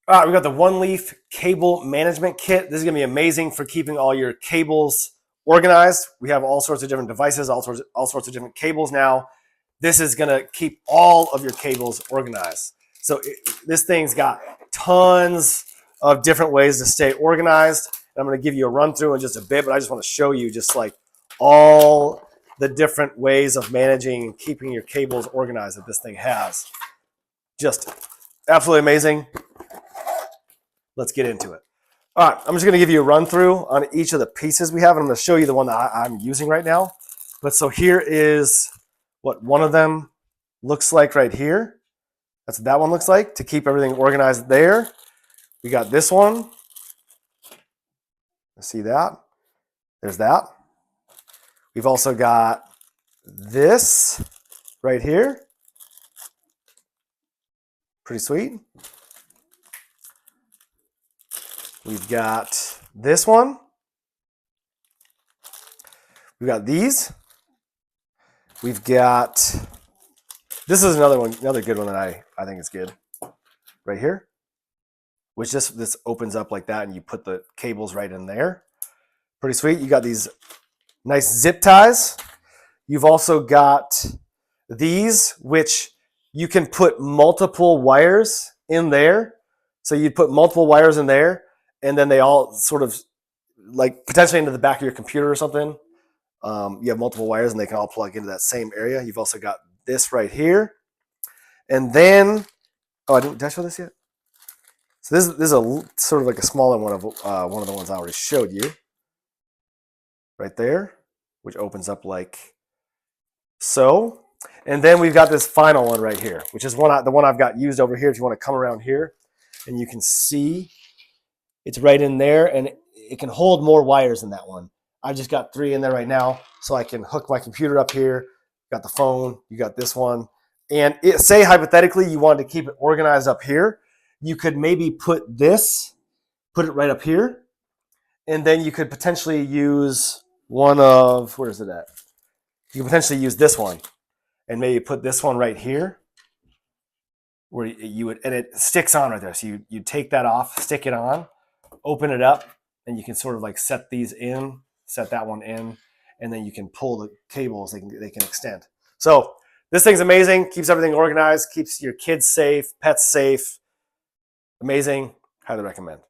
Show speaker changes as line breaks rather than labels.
All right, we got the OneLeaf cable management kit. This is gonna be amazing for keeping all your cables organized. We have all sorts of different devices, all sorts of different cables now. This is gonna keep all of your cables organized. So this thing's got tons of different ways to stay organized. And I'm gonna give you a run through in just a bit, but I just wanna show you just like all the different ways of managing and keeping your cables organized that this thing has. Just absolutely amazing. Let's get into it. All right, I'm just gonna give you a run through on each of the pieces we have, and I'm gonna show you the one that I'm using right now. But so here is what one of them looks like right here. That's what that one looks like to keep everything organized there. We got this one. See that? There's that. We've also got this right here. Pretty sweet. We've got this one. We've got these. We've got, this is another one, another good one that I think is good. Right here. Which this opens up like that and you put the cables right in there. Pretty sweet. You got these nice zip ties. You've also got these, which you can put multiple wires in there. So you put multiple wires in there, and then they all sort of like potentially into the back of your computer or something. You have multiple wires and they can all plug into that same area. You've also got this right here. And then, oh, did I show this yet? So this is a sort of like a smaller one of the ones I already showed you. Right there, which opens up like so. And then we've got this final one right here, which is the one I've got used over here. If you want to come around here, and you can see it's right in there, and it can hold more wires than that one. I've just got 3 in there right now, so I can hook my computer up here. Got the phone, you got this one. And say hypothetically you wanted to keep it organized up here, you could maybe put it right up here, and then you could potentially use one of, where is it at? You could potentially use this one, and maybe put this one right here, where you would, and it sticks on right there. So you take that off, stick it on, open it up, and you can sort of like set these in, set that one in, and then you can pull the cables, they can extend. So this thing's amazing, keeps everything organized, keeps your kids safe, pets safe. Amazing, highly recommend.